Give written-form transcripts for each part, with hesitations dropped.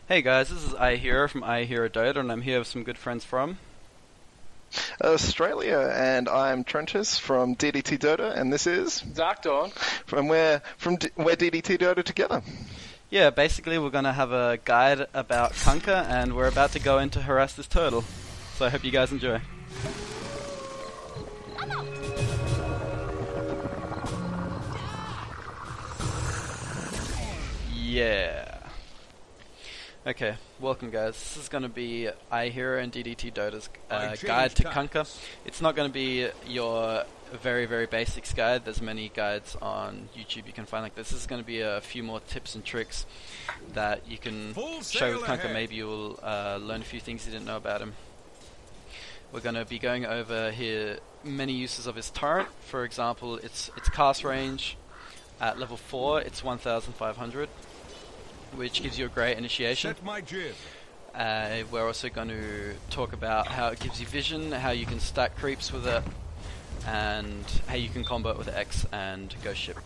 Hey guys, this is AiurHero from AiurHeroDota, and I'm here with some good friends from... Australia, and I'm Trentus from DDT Dota, and this is Dark Dawn. we're DDT Dota together. Yeah, basically we're going to have a guide about Kunkka, and we're about to go in to harass this turtle. So I hope you guys enjoy. Yeah. Okay, welcome guys. This is going to be AiurHero and DDT Dota's guide to Kunkka. It's not going to be your very, very basics guide. There's many guides on YouTube you can find like this. This is going to be a few more tips and tricks that you can show with Kunkka. Maybe you'll learn a few things you didn't know about him. We're going to be going over here many uses of his Torrent. For example, its cast range at level 4, it's 1500. Which gives you a great initiation. We're also going to talk about how it gives you vision, how you can stack creeps with it, and how you can combo it with X and Ghost Ship.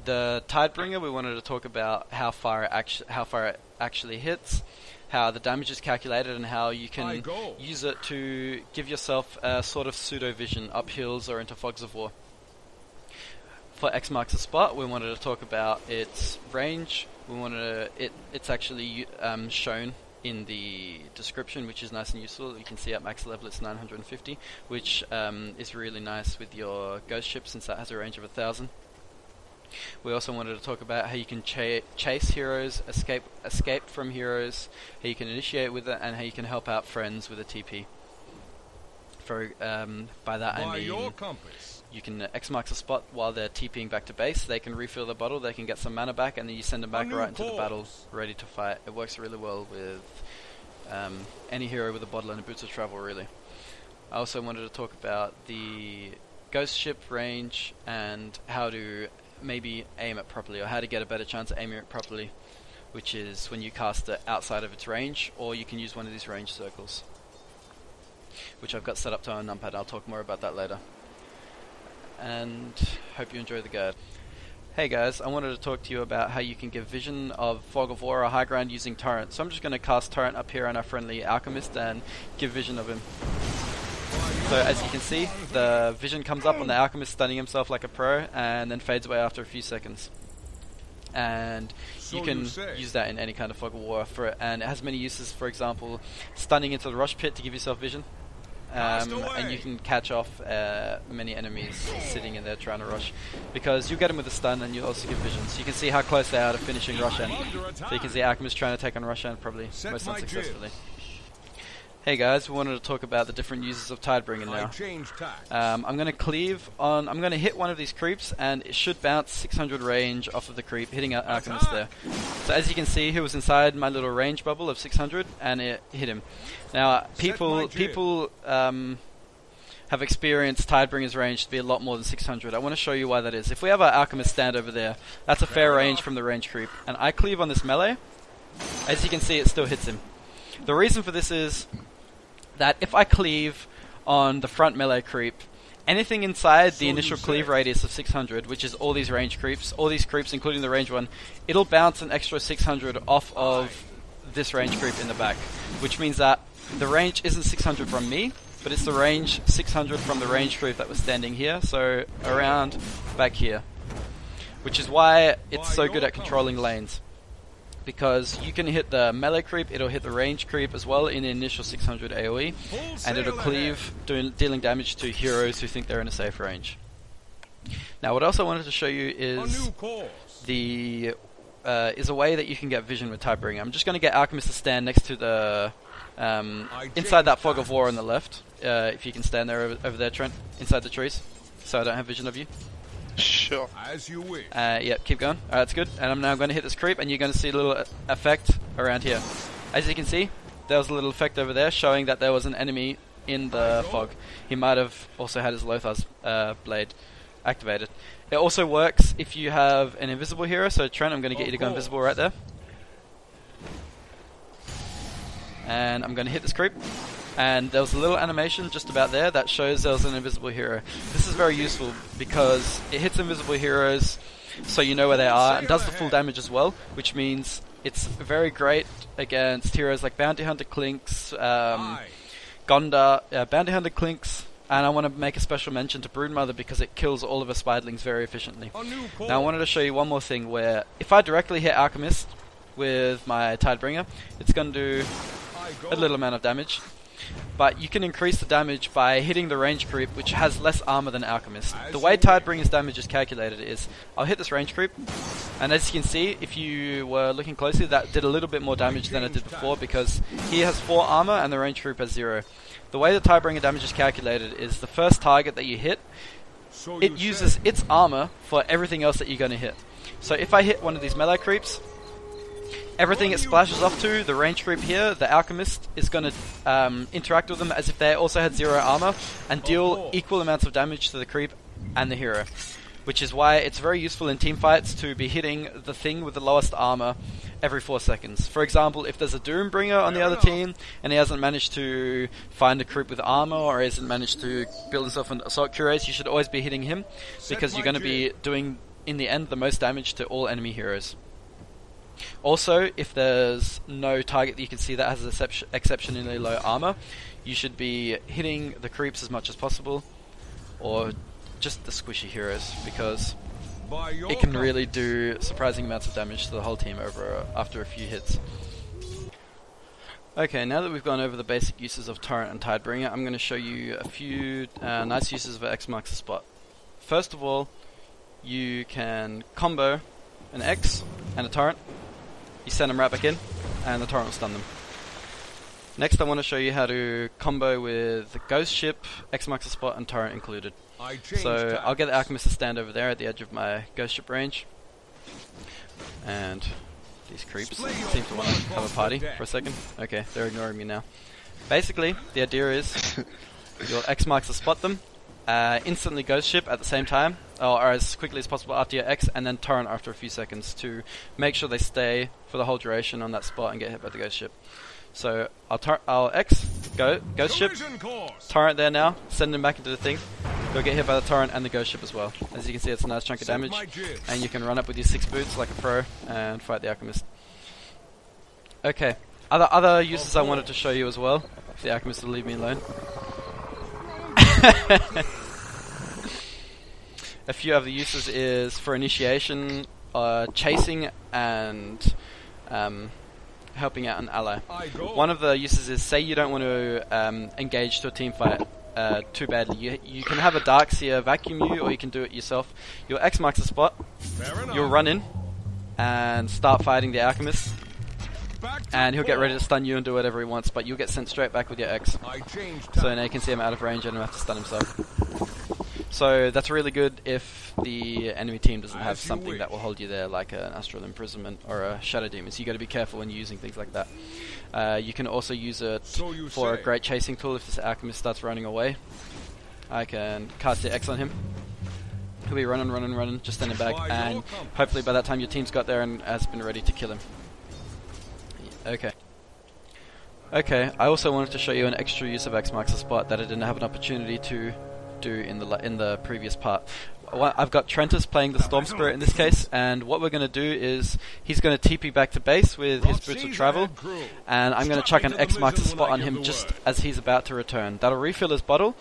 The Tidebringer, we wanted to talk about how far it actually hits, how the damage is calculated, and how you can use it to give yourself a sort of pseudo vision up hills or into fogs of war. For X marks the spot, we wanted to talk about its range. We wanted it's actually shown in the description, which is nice and useful. You can see at max level it's 950, which is really nice with your Ghost Ship since that has a range of 1000. We also wanted to talk about how you can chase heroes, escape from heroes, how you can initiate with it, and how you can help out friends with a TP. By that I mean you can X marks a spot while they're TPing back to base. They can refill the bottle, they can get some mana back, and then you send them back right into the battle, ready to fight. It works really well with any hero with a bottle and a boots of travel, really. I also wanted to talk about the Ghost Ship range and how to maybe aim it properly, or how to get a better chance at aiming it properly, which is when you cast it outside of its range, or you can use one of these range circles, which I've got set up to a numpad. I'll talk more about that later. And hope you enjoy the guide. Hey guys, I wanted to talk to you about how you can give vision of Fog of War or High Ground using Torrent. So I'm just going to cast Torrent up here on our friendly Alchemist and give vision of him. So as you can see, the vision comes up on the Alchemist stunning himself like a pro, and then fades away after a few seconds. And you can use that in any kind of Fog of War for it, and it has many uses. For example, stunning into the rush pit to give yourself vision. And you can catch off many enemies sitting in there trying to rush, because you get them with a stun and you also give vision. So you can see how close they are to finishing Roshan. So you can see Alchemist trying to take on Roshan, probably most unsuccessfully. Hey guys, we wanted to talk about the different uses of Tidebringer now. I'm going to cleave on. I'm going to hit one of these creeps, and it should bounce 600 range off of the creep, hitting out Alchemist there. So as you can see, he was inside my little range bubble of 600, and it hit him. Now, people have experienced Tidebringer's range to be a lot more than 600. I want to show you why that is. If we have our Alchemist stand over there, that's a fair range from the range creep, and I cleave on this melee. As you can see, it still hits him. The reason for this is that if I cleave on the front melee creep, anything inside the initial cleave radius of 600, which is all these range creeps, all these creeps including the range one, it'll bounce an extra 600 off of this range creep in the back, which means that the range isn't 600 from me, but it's the range 600 from the range creep that was standing here, so around back here, which is why it's so good at controlling lanes. Because you can hit the melee creep, it'll hit the range creep as well in the initial 600 AoE, and it'll cleave, dealing damage to heroes who think they're in a safe range. Now what else I wanted to show you is a way that you can get vision with Tidebringer. I'm just going to get Alchemist to stand next to the inside that Fog of War on the left, if you can stand there over there, Trent, inside the trees, so I don't have vision of you. Sure. As you wish. Yep, keep going. Alright, that's good. And I'm now going to hit this creep, and you're going to see a little effect around here. As you can see, there was a little effect over there showing that there was an enemy in the fog. He might have also had his Lothar's blade activated. It also works if you have an invisible hero. So Trent, I'm going to get you to go invisible right there. And I'm going to hit this creep. And there was a little animation just about there that shows there was an invisible hero. This is very useful because it hits invisible heroes so you know where they are, and does the full damage as well, which means It's very great against heroes like Bounty Hunter Clinks, Gonda, Bounty Hunter Clinks, and I want to make a special mention to Broodmother because it kills all of her spiderlings very efficiently. Now I wanted to show you one more thing where if I directly hit Alchemist with my Tidebringer, it's going to do a little amount of damage. But you can increase the damage by hitting the range creep, which has less armor than Alchemist. The way Tidebringer's damage is calculated is, I'll hit this range creep, and as you can see, if you were looking closely, that did a little bit more damage than it did before, because he has 4 armor and the range creep has 0. The way the Tidebringer damage is calculated is the first target that you hit, it uses its armor for everything else that you're going to hit. So if I hit one of these melee creeps, everything it splashes off to, the range creep here, the Alchemist, is going to interact with them as if they also had 0 armor and deal equal amounts of damage to the creep and the hero. Which is why it's very useful in team fights to be hitting the thing with the lowest armor every 4 seconds. For example, if there's a Doombringer on the other team and he hasn't managed to find a creep with armor or hasn't managed to build himself an Assault Cuirass, you should always be hitting him because you're going to be doing, in the end, the most damage to all enemy heroes. Also, if there's no target that you can see that has exceptionally low armor, you should be hitting the creeps as much as possible, or just the squishy heroes, because it can really do surprising amounts of damage to the whole team after a few hits. Okay, now that we've gone over the basic uses of Torrent and Tidebringer, I'm going to show you a few nice uses of X marks the spot. First of all, you can combo an X and a Torrent. You send them right back in, and the Torrent will stun them. Next, I want to show you how to combo with the Ghost Ship, X marks the spot, and Torrent included. So I'll get the Alchemist to stand over there at the edge of my Ghost Ship range. And these creeps seem to want to have a party for a second. Okay, they're ignoring me now. Basically, the idea is you'll X marks the spot them, instantly Ghost Ship at the same time, or as quickly as possible after your X, and then Torrent after a few seconds to make sure they stay for the whole duration on that spot and get hit by the Ghost Ship. So I'll X, Ghost Ship, Torrent there now, send him back into the thing. He'll get hit by the Torrent and the Ghost Ship as well. As you can see, it's a nice chunk of damage, and you can run up with your 6 boots like a pro and fight the Alchemist. Okay, other uses I wanted to show you as well, if the Alchemist will leave me alone. A few other uses is for initiation, chasing, and helping out an ally. One of the uses is, say you don't want to engage to a team fight too badly. You can have a Darkseer vacuum you, or you can do it yourself. You'll X marks the spot, you'll run in and start fighting the Alchemist, and he'll get ready to stun you and do whatever he wants, but you'll get sent straight back with your X. So now you can see him out of range and he'll have to stun himself. So that's really good if the enemy team doesn't have something that will hold you there, like an Astral Imprisonment or a Shadow Demon. So you got to be careful when you're using things like that. You can also use it for a great chasing tool if this Alchemist starts running away. I can cast the X on him. He'll be running, just standing back, and hopefully by that time your team's got there and has been ready to kill him. Okay, I also wanted to show you an extra use of X marks the spot that I didn't have an opportunity to do in the previous part. I've got Trentus playing the Storm Spirit in this case, and what we're going to do is he's going to TP back to base with his Boots of Travel, and I'm going to chuck an X marks the spot on him just as he's about to return. That'll refill his bottle.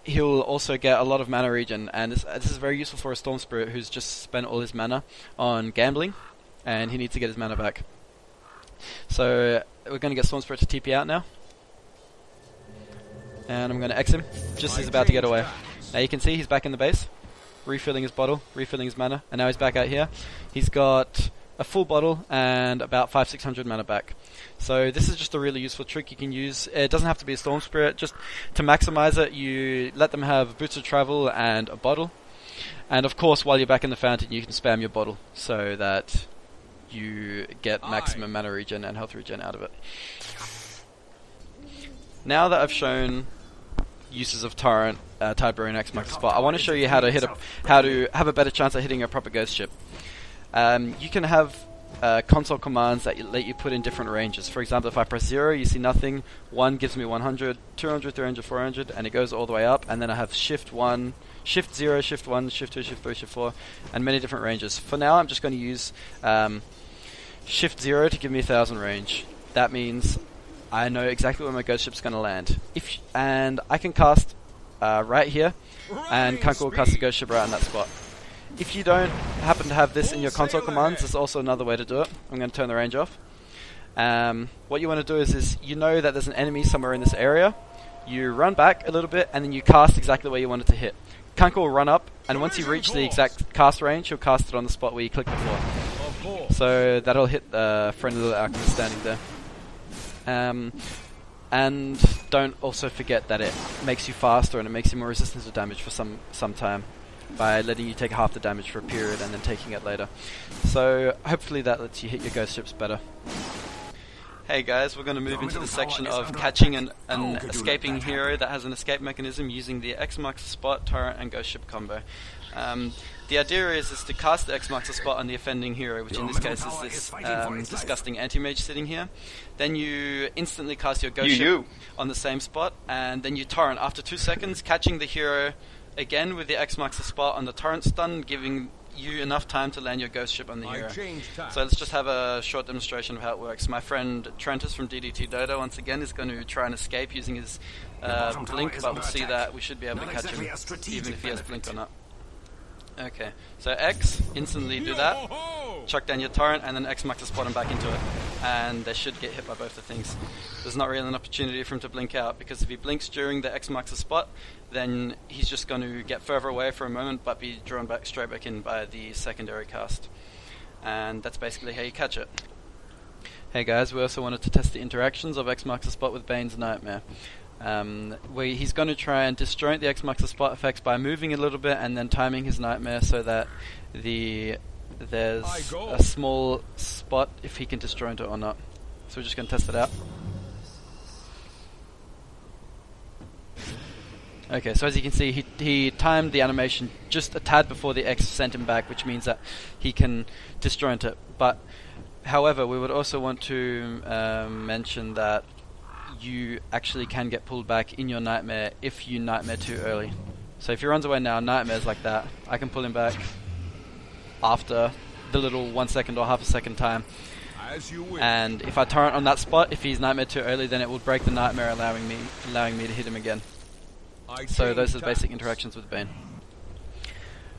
He'll also get a lot of mana regen, and this is very useful for a Storm Spirit who's just spent all his mana on gambling, and he needs to get his mana back. So we're going to get Storm Spirit to TP out now. And I'm going to X him, just as he's about to get away. Now you can see he's back in the base, refilling his bottle, refilling his mana, and now he's back out here. He's got a full bottle and about 500-600 mana back. So this is just a really useful trick you can use. It doesn't have to be a Storm Spirit, just to maximize it, you let them have Boots of Travel and a bottle. And of course, while you're back in the fountain, you can spam your bottle, so that you get maximum mana regen and health regen out of it. Now that I've shown uses of Torrent, Tidebringer, and X marks the spot, I want to show you how to have a better chance at hitting a proper Ghost Ship. You can have console commands that let you put in different ranges. For example, if I press 0, you see nothing. 1 gives me 100, 200, 300, 400, and it goes all the way up. And then I have Shift 1, Shift 0, Shift 1, Shift 2, Shift 3, Shift 4, and many different ranges. For now, I'm just going to use shift 0 to give me 1000 range. That means I know exactly where my ghost ship's going to land. And I can cast right here, and Kunkka will cast the ghost ship right in that spot. If you don't happen to have this in your console commands, there's also another way to do it. I'm going to turn the range off. What you want to do is you know that there's an enemy somewhere in this area. You run back a little bit, and then you cast exactly where you want it to hit. Kunkka will run up, and once you reach the exact cast range, he'll cast it on the spot where you clicked before. So that'll hit the friendly little alchemist standing there. And don't also forget that it makes you faster and it makes you more resistant to damage for some time by letting you take half the damage for a period and then taking it later. So hopefully that lets you hit your ghost ships better. Hey guys, we're going to move into the section of catching an escaping hero that has an escape mechanism using the X marks the spot, Torrent and ghost ship combo. The idea is to cast the X marks the spot on the offending hero, which in this case is this disgusting anti-mage sitting here. Then you instantly cast your ghost ship on the same spot, and then you Torrent after 2 seconds, catching the hero again with the X marks the spot on the Torrent stun, giving you enough time to land your ghost ship on the hero. So let's just have a short demonstration of how it works. My friend Trent from DDT Dota once again is going to try and escape using his blink, but we'll see that we should be able to catch him even if he has blink or not. Okay, so X, instantly do that, chuck down your Torrent, and then X marks the spot and back into it. And they should get hit by both the things. There's not really an opportunity for him to blink out, because if he blinks during the X marks the spot, then he's just going to get further away for a moment, but be drawn back straight back in by the secondary cast. And that's basically how you catch it. Hey guys, we also wanted to test the interactions of X marks the spot with Bane's Nightmare. He's going to try and disjoint the X marks the spot effects by moving a little bit and then timing his Nightmare so that there's a small spot if he can disjoint it or not. So we're just going to test it out. Okay, so as you can see, he timed the animation just a tad before the X sent him back, which means that he can disjoint it. But however, we would also want to mention that you actually can get pulled back in your Nightmare if you Nightmare too early. So if he runs away now, Nightmare's like that, I can pull him back after the little 1 second or half a second time. And if I Torrent on that spot, if he's Nightmare too early, then it will break the Nightmare, allowing me to hit him again. So those are the basic interactions with Bane.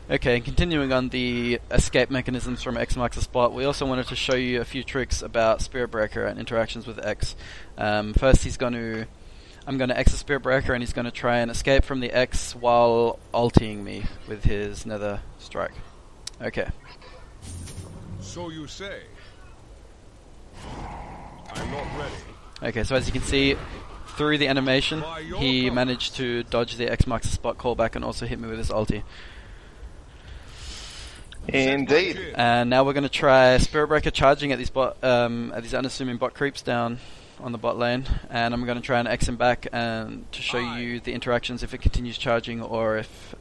Okay, continuing on the escape mechanisms from X marks the spot, we also wanted to show you a few tricks about Spirit Breaker and interactions with X. First, I'm going to X the Spirit Breaker, and he's going to try and escape from the X while ulting me with his Nether Strike. Okay. So you say. I'm not ready. Okay, so as you can see, through the animation, he managed to dodge the X marks the spot callback and also hit me with his ulti. Indeed. And now we're going to try Spirit Breaker charging at these unassuming bot creeps down on the bot lane, and I'm going to try and X him back and to show you the interactions if it continues charging or if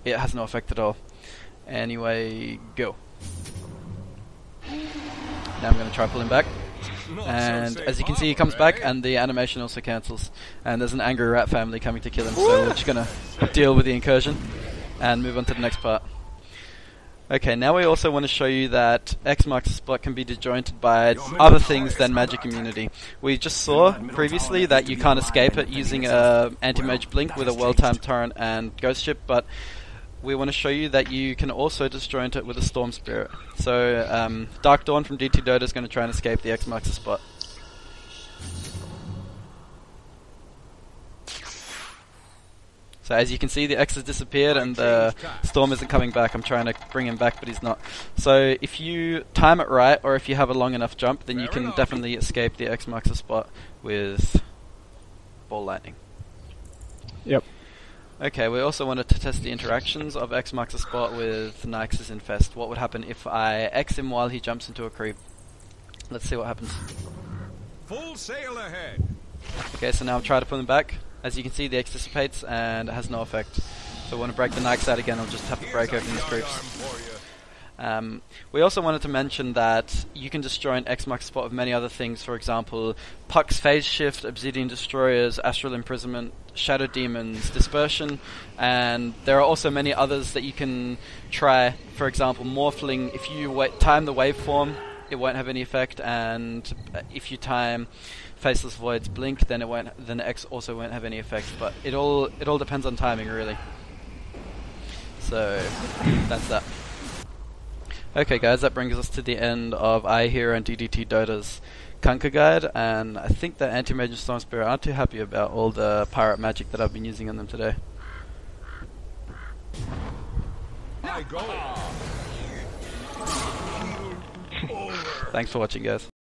it has no effect at all. Anyway, go. Now I'm going to try pull him back. And as you can see, he comes back and the animation also cancels. And there's an angry rat family coming to kill him, so we're just going to deal with the incursion and move on to the next part. Okay, now we also want to show you that X marks the spot can be disjointed by other things than magic immunity. We just saw previously that you can't escape it using a anti-mage blink with a well-timed Torrent and ghost ship, but we want to show you that you can also disjoint it with a Storm Spirit. So Dark Dawn from DDT Dota is going to try and escape the X marks the spot. So as you can see, the X has disappeared and the Storm isn't coming back. I'm trying to bring him back, but he's not. So if you time it right, or if you have a long enough jump, then you can definitely escape the X marks the spot with Ball Lightning. Yep. Okay, we also wanted to test the interactions of X marks the spot with Naix's Infest. What would happen if I X him while he jumps into a creep? Let's see what happens. Full sail ahead. Okay, so now I'm trying to pull him back. As you can see, the X dissipates and it has no effect. So I want to break the Naix out again, I'll just have to break open these creeps. We also wanted to mention that you can disjoint X marks the spot with many other things. For example, Puck's Phase Shift, Obsidian Destroyers, Astral Imprisonment, Shadow Demons, Dispersion, and there are also many others that you can try. For example, Morphling. If you time the waveform it won't have any effect, and if you time Faceless Void's blink, then the X also won't have any effect. But it all depends on timing, really. So that's that. Okay, guys, that brings us to the end of AiurHero and DDT Dota's Kunkka guide, and I think that Anti-Mage and Storm Spirit aren't too happy about all the pirate magic that I've been using on them today. I go. Thanks for watching, guys.